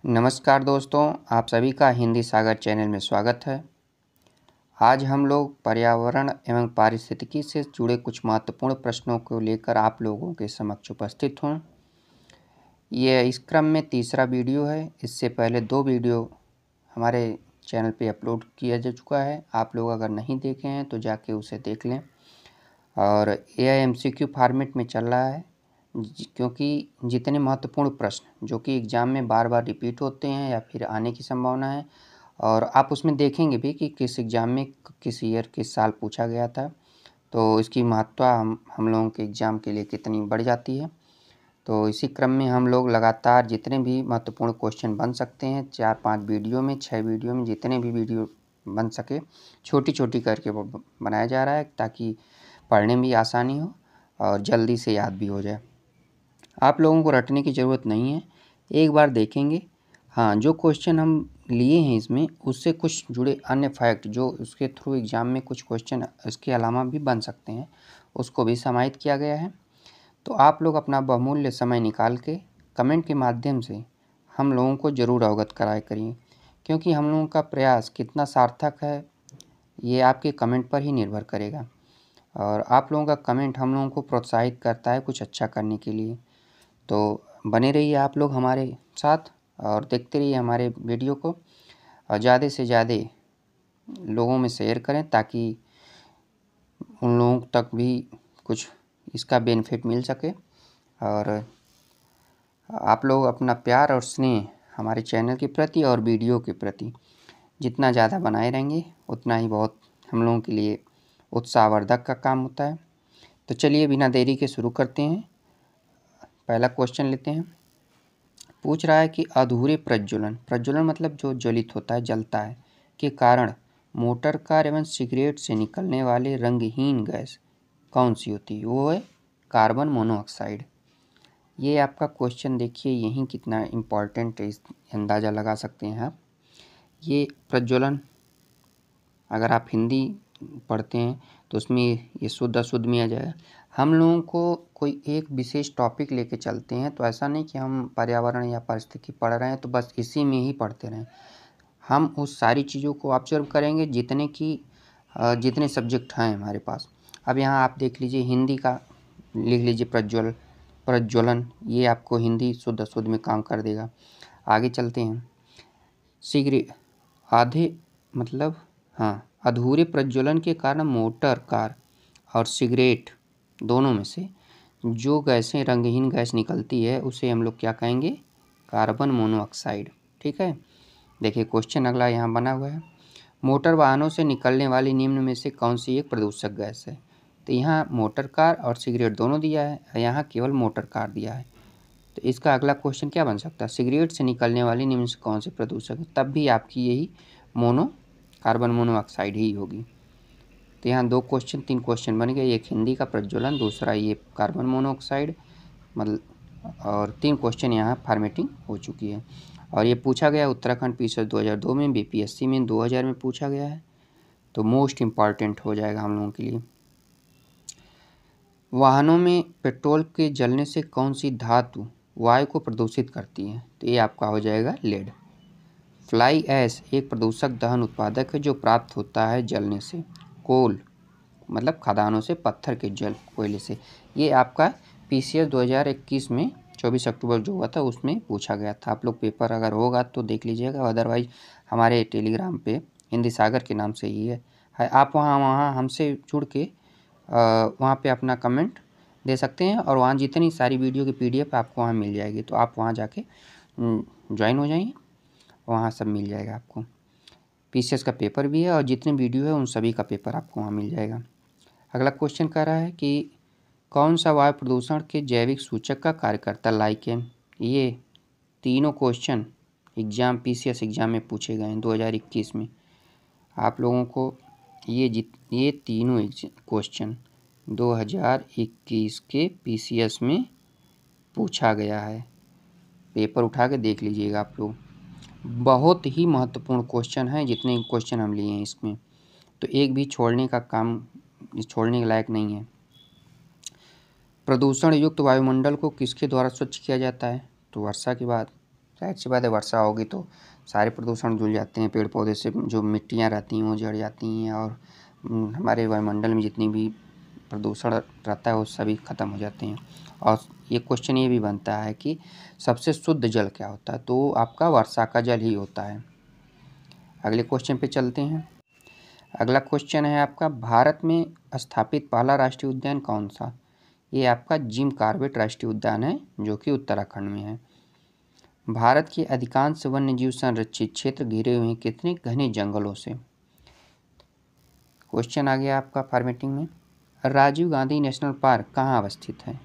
नमस्कार दोस्तों, आप सभी का हिंदी सागर चैनल में स्वागत है। आज हम लोग पर्यावरण एवं पारिस्थितिकी से जुड़े कुछ महत्वपूर्ण प्रश्नों को लेकर आप लोगों के समक्ष उपस्थित हूँ। ये इस क्रम में तीसरा वीडियो है। इससे पहले 2 वीडियो हमारे चैनल पे अपलोड किया जा चुका है। आप लोग अगर नहीं देखे हैं तो जाके उसे देख लें। और AIMCQ फॉर्मेट में चल रहा है, क्योंकि जितने महत्वपूर्ण प्रश्न जो कि एग्ज़ाम में बार बार रिपीट होते हैं या फिर आने की संभावना है, और आप उसमें देखेंगे भी कि किस एग्ज़ाम में किस ईयर किस साल पूछा गया था, तो इसकी महत्ता हम लोगों के एग्ज़ाम के लिए कितनी बढ़ जाती है। तो इसी क्रम में हम लोग लगातार जितने भी महत्वपूर्ण क्वेश्चन बन सकते हैं 4-5 वीडियो में 6 वीडियो में जितने भी वीडियो बन सके छोटी छोटी करके वो बनाया जा रहा है, ताकि पढ़ने में भी आसानी हो और जल्दी से याद भी हो जाए। आप लोगों को रटने की ज़रूरत नहीं है, एक बार देखेंगे। हाँ, जो क्वेश्चन हम लिए हैं इसमें उससे कुछ जुड़े अन्य फैक्ट जो उसके थ्रू एग्ज़ाम में कुछ क्वेश्चन इसके अलावा भी बन सकते हैं, उसको भी समाहित किया गया है। तो आप लोग अपना बहुमूल्य समय निकाल के कमेंट के माध्यम से हम लोगों को ज़रूर अवगत कराया करिए, क्योंकि हम लोगों का प्रयास कितना सार्थक है ये आपके कमेंट पर ही निर्भर करेगा। और आप लोगों का कमेंट हम लोगों को प्रोत्साहित करता है कुछ अच्छा करने के लिए। तो बने रहिए आप लोग हमारे साथ और देखते रहिए हमारे वीडियो को, और ज़्यादा से ज़्यादा लोगों में शेयर करें ताकि उन लोगों तक भी कुछ इसका बेनिफिट मिल सके। और आप लोग अपना प्यार और स्नेह हमारे चैनल के प्रति और वीडियो के प्रति जितना ज़्यादा बनाए रहेंगे उतना ही बहुत हम लोगों के लिए उत्साहवर्धक का काम होता है। तो चलिए बिना देरी के शुरू करते हैं। पहला क्वेश्चन लेते हैं। पूछ रहा है कि अधूरे प्रज्वलन मतलब जो ज्वलित होता है, जलता है, के कारण मोटर कार एवं सिगरेट से निकलने वाले रंगहीन गैस कौन सी होती है? वो है कार्बन मोनोऑक्साइड। ये आपका क्वेश्चन देखिए यहीं कितना इम्पॉर्टेंट है, इस अंदाज़ा लगा सकते हैं आप। ये प्रज्वलन अगर आप हिंदी पढ़ते हैं तो उसमें ये शुद्ध अशुद्ध में आ जाएगा। हम लोगों को कोई एक विशेष टॉपिक लेके चलते हैं, तो ऐसा नहीं कि हम पर्यावरण या पारिस्थितिकी पढ़ रहे हैं तो बस इसी में ही पढ़ते रहें। हम उस सारी चीज़ों को ऑब्जर्व करेंगे जितने सब्जेक्ट हैं हमारे पास। अब यहाँ आप देख लीजिए, हिंदी का लिख लीजिए प्रज्वलन, ये आपको हिंदी शुद्ध अशुद्ध में काम कर देगा। आगे चलते हैं। सिगरेट अधूरे प्रज्वलन के कारण मोटर कार और सिगरेट दोनों में से जो गैसें रंगहीन गैस निकलती है उसे हम लोग क्या कहेंगे? Carbon monoxide. ठीक है, देखिए क्वेश्चन अगला यहाँ बना हुआ है। मोटर वाहनों से निकलने वाली निम्न में से कौन सी एक प्रदूषक गैस है? तो यहाँ मोटर कार और सिगरेट दोनों दिया है, यहाँ केवल मोटर कार दिया है। तो इसका अगला क्वेश्चन क्या बन सकता है? सिगरेट से निकलने वाली निम्न से कौन से प्रदूषक है? तब भी आपकी यही कार्बन मोनोऑक्साइड ही होगी। तो यहाँ 3 क्वेश्चन बन गए, एक हिंदी का प्रज्वलन, दूसरा ये कार्बन मोनोऑक्साइड, मतलब और 3 क्वेश्चन यहाँ फॉर्मेटिंग हो चुकी है। और ये पूछा गया उत्तराखंड PCS 2002 में, BPSC में 2000 में पूछा गया है, तो मोस्ट इम्पॉर्टेंट हो जाएगा हम लोगों के लिए। वाहनों में पेट्रोल के जलने से कौन सी धातु वायु को प्रदूषित करती है? तो ये आपका हो जाएगा लेड। फ्लाई ऐश एक प्रदूषक दहन उत्पादक है जो प्राप्त होता है जलने से। कोल मतलब खदानों से, पत्थर के जल कोयले से। ये आपका PCS 2021 में 24 अक्टूबर जो हुआ था उसमें पूछा गया था। आप लोग पेपर अगर होगा तो देख लीजिएगा, अदरवाइज हमारे टेलीग्राम पे हिंदी सागर के नाम से ही है। आप वहाँ हमसे जुड़ के वहाँ पे अपना कमेंट दे सकते हैं, और वहाँ जितनी सारी वीडियो की PDF आपको वहाँ मिल जाएगी। तो आप वहाँ जाके ज्वाइन हो जाइए, वहाँ सब मिल जाएगा आपको। PCS का पेपर भी है और जितने वीडियो है उन सभी का पेपर आपको वहाँ मिल जाएगा। अगला क्वेश्चन कह रहा है कि कौन सा वायु प्रदूषण के जैविक सूचक का कार्य करता है? लाइकेन। ये तीनों क्वेश्चन PCS एग्ज़ाम में पूछे गए हैं 2021 में। आप लोगों को ये तीनों क्वेश्चन 2021 के PCS में पूछा गया है। पेपर उठा के देख लीजिएगा आप लोग, बहुत ही महत्वपूर्ण क्वेश्चन है जितने क्वेश्चन हम लिए हैं इसमें, तो एक भी छोड़ने के लायक नहीं है। प्रदूषण युक्त वायुमंडल को किसके द्वारा स्वच्छ किया जाता है? तो वर्षा के बाद। जाहिर सी बात है वर्षा होगी तो सारे प्रदूषण धुल जाते हैं, पेड़ पौधे से जो मिट्टियाँ रहती हैं वो जड़ जाती हैं और हमारे वायुमंडल में जितनी भी प्रदूषण रहता है वो सभी खत्म हो जाते हैं। और ये क्वेश्चन ये भी बनता है कि सबसे शुद्ध जल क्या होता है, तो आपका वर्षा का जल ही होता है। अगले क्वेश्चन पे चलते हैं। अगला क्वेश्चन है आपका, भारत में स्थापित पहला राष्ट्रीय उद्यान कौन सा? ये आपका जिम कॉर्बेट राष्ट्रीय उद्यान है जो कि उत्तराखंड में है। भारत के अधिकांश वन्यजीव संरक्षित क्षेत्र घिरे हुए हैं कितने घने जंगलों से? क्वेश्चन आ गया आपका फॉर्मेटिंग में। राजीव गांधी नेशनल पार्क कहाँ अवस्थित है?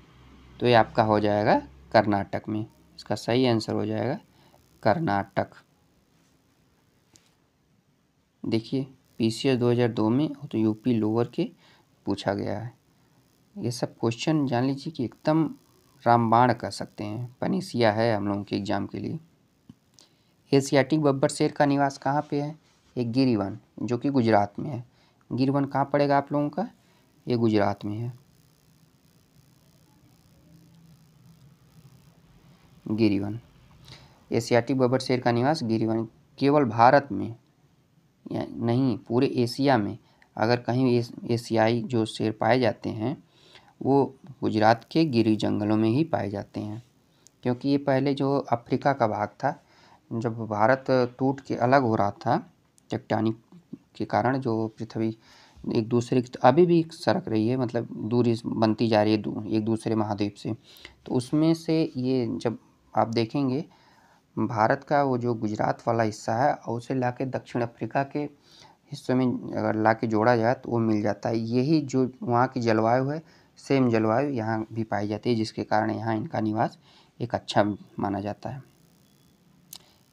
तो ये आपका हो जाएगा कर्नाटक में। इसका सही आंसर हो जाएगा कर्नाटक। देखिए पीसीएस 2002 में तो यूपी लोअर के पूछा गया है। ये सब क्वेश्चन जान लीजिए कि एकदम रामबाण कह सकते हैं, पनीसिया है हम लोगों के एग्जाम के लिए। एशियाटिक बब्बर शेर का निवास कहाँ पे है? ये गिरिवन जो कि गुजरात में है। गिरिवन कहाँ पड़ेगा आप लोगों का? ये गुजरात में है गिरिवन। एशियाटिक बब्बर शेर का निवास गिरिवन। केवल भारत में नहीं पूरे एशिया में अगर कहीं एशियाई जो शेर पाए जाते हैं वो गुजरात के गिरी जंगलों में ही पाए जाते हैं, क्योंकि ये पहले जो अफ्रीका का भाग था, जब भारत टूट के अलग हो रहा था टेक्टोनिक के कारण, जो पृथ्वी एक दूसरे की अभी भी सरक रही है, मतलब दूरी बनती जा रही है एक दूसरे महाद्वीप से, तो उसमें से ये जब आप देखेंगे भारत का वो जो गुजरात वाला हिस्सा है और उसे लाके दक्षिण अफ्रीका के हिस्से में अगर लाके जोड़ा जाए तो वो मिल जाता है। यही जो वहाँ की जलवायु है सेम जलवायु यहाँ भी पाई जाती है, जिसके कारण यहाँ इनका निवास एक अच्छा माना जाता है।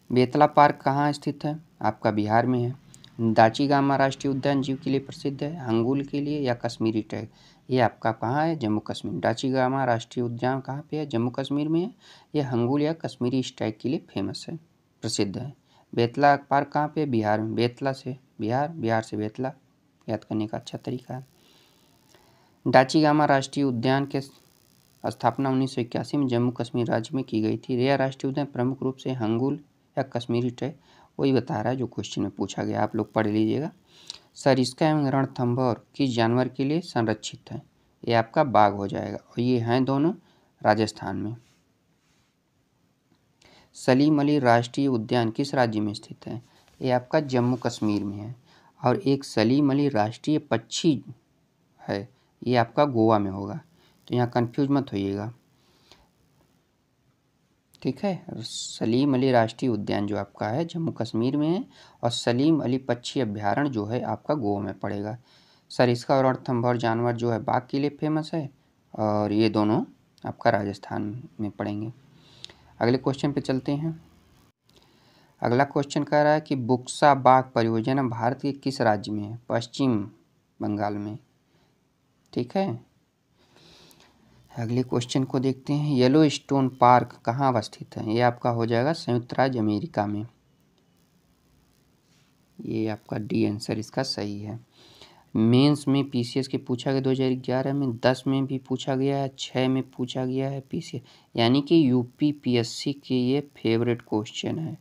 बेतला पार्क कहाँ स्थित है? आपका बिहार में है। दाचीगामा राष्ट्रीय उद्यान जीव के लिए प्रसिद्ध है, हंगुल के लिए या कश्मीरी टाइगर? ये आपका कहाँ है? जम्मू कश्मीर। दाचीगामा राष्ट्रीय उद्यान कहाँ पे है? जम्मू कश्मीर में है। ये हंगुल या कश्मीरी स्टाइग के लिए फेमस है, प्रसिद्ध है। बेतला पार्क कहाँ पे? बिहार में। बेतला से बिहार से बेतला याद करने का अच्छा तरीका है। दाचीगामा राष्ट्रीय उद्यान के स्थापना 1981 में जम्मू कश्मीर राज्य में की गई थी। यह राष्ट्रीय उद्यान प्रमुख रूप से हंगुल या कश्मीरी टाइगर, वही बता रहा है जो क्वेश्चन में पूछा गया, आप लोग पढ़ लीजिएगा। सरिस्का एवं रणथंभौर किस जानवर के लिए संरक्षित है? ये आपका बाघ हो जाएगा और ये हैं दोनों राजस्थान में। सलीम अली राष्ट्रीय उद्यान किस राज्य में स्थित है? ये आपका जम्मू कश्मीर में है। और एक सलीम अली राष्ट्रीय पक्षी है, ये आपका गोवा में होगा, तो यहाँ कन्फ्यूज मत होइएगा, ठीक है। सलीम अली राष्ट्रीय उद्यान जो आपका है जम्मू कश्मीर में है और सलीम अली पक्षी अभ्यारण्य जो है आपका गोवा में पड़ेगा। सरिस्का और रणथंभौर जानवर जो है बाघ के लिए फेमस है और ये दोनों आपका राजस्थान में पड़ेंगे। अगले क्वेश्चन पे चलते हैं। अगला क्वेश्चन कह रहा है कि बुक्सा बाघ परियोजना भारत के किस राज्य में है? पश्चिम बंगाल में, ठीक है। अगले क्वेश्चन को देखते हैं। येलो स्टोन पार्क कहाँ अवस्थित है? ये आपका हो जाएगा संयुक्त राज्य अमेरिका में। ये आपका डी आंसर इसका सही है। मेंस में पीसीएस के पूछा गया 2011 में, 10 में भी पूछा गया है, 6 में पूछा गया है पीसीएस, यानी कि यूपी पीएससी के ये फेवरेट क्वेश्चन है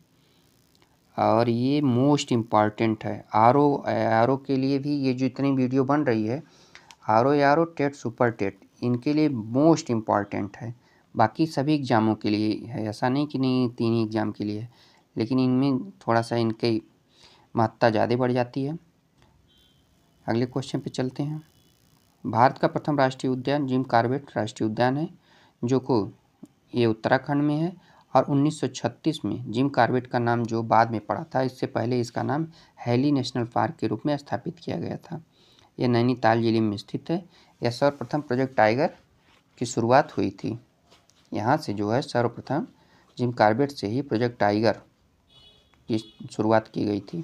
और ये मोस्ट इम्पॉर्टेंट है। आरओ के लिए भी ये जो इतनी वीडियो बन रही है, आरओ टेट सुपर टेट इनके लिए मोस्ट इम्पॉर्टेंट है। बाकी सभी एग्ज़ामों के लिए है, ऐसा नहीं कि नहीं तीन ही एग्ज़ाम के लिए है, लेकिन इनमें थोड़ा सा इनकी महत्ता ज़्यादा बढ़ जाती है। अगले क्वेश्चन पे चलते हैं। भारत का प्रथम राष्ट्रीय उद्यान जिम कॉर्बेट राष्ट्रीय उद्यान है जो को ये उत्तराखंड में है और 1936 में जिम कॉर्बेट का नाम जो बाद में पड़ा था, इससे पहले इसका नाम हैली नेशनल पार्क के रूप में स्थापित किया गया था। यह नैनीताल जिले में स्थित है। यह सर्वप्रथम प्रोजेक्ट टाइगर की शुरुआत हुई थी, यहाँ से जो है सर्वप्रथम जिम कॉर्बेट से ही प्रोजेक्ट टाइगर की शुरुआत की गई थी।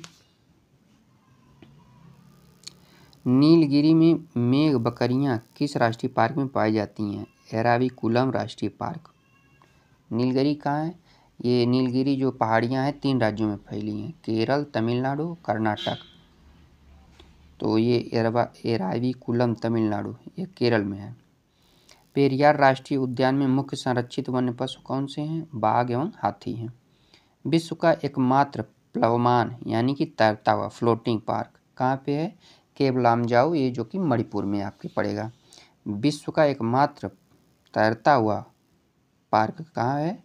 नीलगिरी में मेघ बकरियाँ किस राष्ट्रीय पार्क में पाई जाती हैं? एराविकुलम राष्ट्रीय पार्क। नीलगिरी कहाँ है? ये नीलगिरी जो पहाड़ियाँ हैं 3 राज्यों में फैली हैं, केरल, तमिलनाडु, कर्नाटक। तो ये एराविकुलम तमिलनाडु, ये केरल में है। पेरियार राष्ट्रीय उद्यान में मुख्य संरक्षित वन्य पशु कौन से हैं? बाघ एवं हाथी हैं। विश्व का एकमात्र प्लवमान यानी कि तैरता हुआ फ्लोटिंग पार्क कहाँ पे है? केव लामजाओ, ये जो कि मणिपुर में आपके पड़ेगा। विश्व का एकमात्र तैरता हुआ पार्क कहाँ है?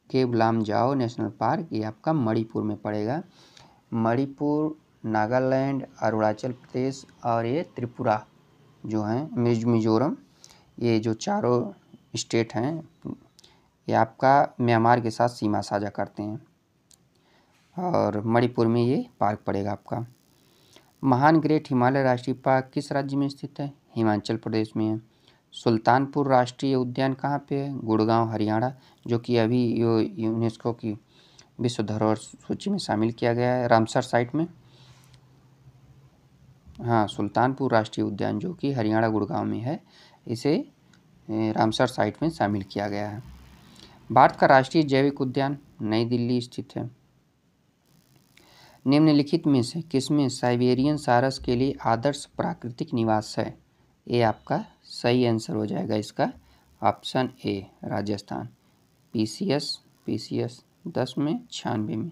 केव लामजाओ नेशनल पार्क, ये आपका मणिपुर में पड़ेगा। मणिपुर, नागालैंड, अरुणाचल प्रदेश और ये त्रिपुरा जो हैं, मिजोरम, ये जो चारों स्टेट हैं ये आपका म्यांमार के साथ सीमा साझा करते हैं और मणिपुर में ये पार्क पड़ेगा आपका। महान ग्रेट हिमालय राष्ट्रीय पार्क किस राज्य में स्थित है? हिमाचल प्रदेश में है। सुल्तानपुर राष्ट्रीय उद्यान कहाँ पे है? गुड़गांव, हरियाणा, जो कि अभी यूनेस्को की विश्व धरोहर सूची में शामिल किया गया है रामसर साइट में। हाँ, सुल्तानपुर राष्ट्रीय उद्यान जो कि हरियाणा गुड़गांव में है, इसे रामसर साइट में शामिल किया गया है। भारत का राष्ट्रीय जैविक उद्यान नई दिल्ली स्थित है। निम्नलिखित में से किसमें साइबेरियन सारस के लिए आदर्श प्राकृतिक निवास है? ये आपका सही आंसर हो जाएगा इसका ऑप्शन ए, राजस्थान। पीसीएस 10 में 96 में।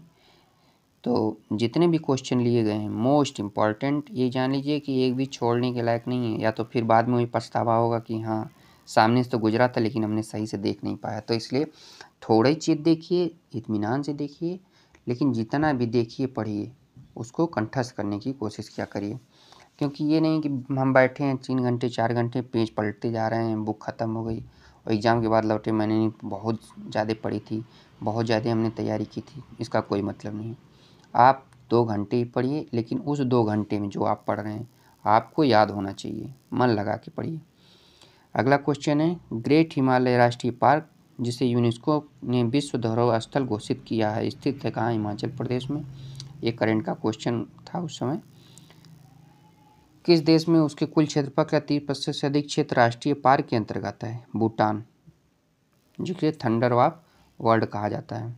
तो जितने भी क्वेश्चन लिए गए हैं मोस्ट इम्पॉर्टेंट ये जान लीजिए कि एक भी छोड़ने के लायक नहीं है, या तो फिर बाद में वही पछतावा होगा कि हाँ सामने से तो गुजरा था लेकिन हमने सही से देख नहीं पाया। तो इसलिए थोड़ा ही चीज़ देखिए, इत्मीनान से देखिए, लेकिन जितना भी देखिए पढ़िए उसको कंठस्थ करने की कोशिश किया करिए। क्योंकि ये नहीं कि हम बैठे हैं 3 घंटे 4 घंटे पेज पलटते जा रहे हैं, बुक ख़त्म हो गई और एग्ज़ाम के बाद लौटे मैंने बहुत ज़्यादा पढ़ी थी, बहुत ज़्यादा हमने तैयारी की थी, इसका कोई मतलब नहीं। आप 2 घंटे ही पढ़िए, लेकिन उस 2 घंटे में जो आप पढ़ रहे हैं आपको याद होना चाहिए, मन लगा के पढ़िए। अगला क्वेश्चन है, ग्रेट हिमालय राष्ट्रीय पार्क जिसे यूनेस्को ने विश्व धरोहर स्थल घोषित किया है स्थित है कहाँ? हिमाचल प्रदेश में। ये करंट का क्वेश्चन था उस समय। किस देश में उसके कुल क्षेत्रफल का 30% से अधिक क्षेत्र राष्ट्रीय पार्क के अंतर्गत है? भूटान, जिसे थंडर ऑफ वर्ल्ड कहा जाता है।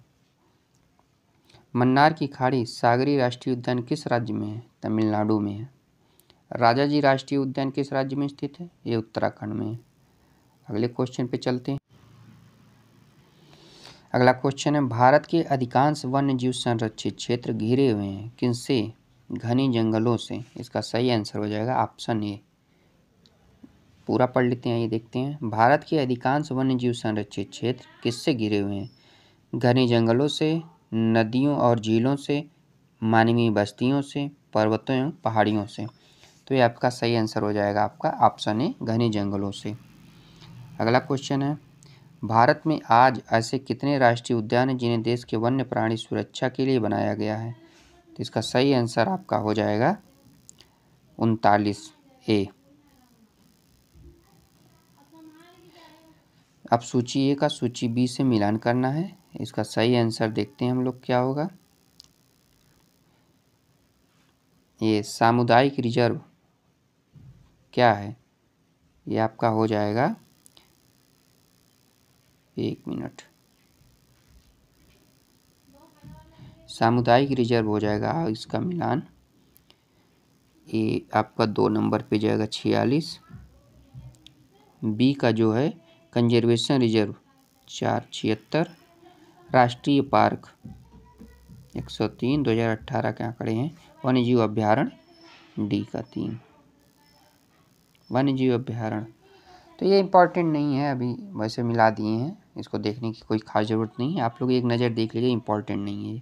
मन्नार की खाड़ी सागरी राष्ट्रीय उद्यान किस राज्य में है? तमिलनाडु में है। राजाजी राष्ट्रीय उद्यान किस राज्य में स्थित है? ये उत्तराखंड में है। अगले क्वेश्चन पे चलते हैं। अगला क्वेश्चन है, भारत के अधिकांश वन्य जीव संरक्षित क्षेत्र घिरे हुए हैं किनसे? घने जंगलों से। इसका सही आंसर हो जाएगा ऑप्शन ए। पूरा पढ़ लेते हैं, ये देखते हैं। भारत के अधिकांश वन्य जीव संरक्षित क्षेत्र किससे घिरे हुए हैं? घने जंगलों से, नदियों और झीलों से, मानवीय बस्तियों से, पर्वतों एवं पहाड़ियों से। तो ये आपका सही आंसर हो जाएगा आपका ऑप्शन ए, घने जंगलों से। अगला क्वेश्चन है, भारत में आज ऐसे कितने राष्ट्रीय उद्यान हैं जिन्हें देश के वन्य प्राणी सुरक्षा के लिए बनाया गया है? तो इसका सही आंसर आपका हो जाएगा 39 ए। अब सूची ए का सूची बी से मिलान करना है। इसका सही आंसर देखते हैं हम लोग क्या होगा। ये सामुदायिक रिजर्व क्या है? ये आपका हो जाएगा, एक मिनट, सामुदायिक रिजर्व हो जाएगा इसका मिलान। ये आपका 2 नंबर पे जाएगा 46। बी का जो है कंजर्वेशन रिजर्व 476। राष्ट्रीय पार्क 103 2018 के आंकड़े हैं। वन्यजीव अभ्यारण्य डी का 3 वन्यजीव अभ्यारण्य। तो ये इम्पॉर्टेंट नहीं है, अभी वैसे मिला दिए हैं, इसको देखने की कोई खास ज़रूरत नहीं है। आप लोग एक नज़र देख लीजिए, इम्पॉर्टेंट नहीं है।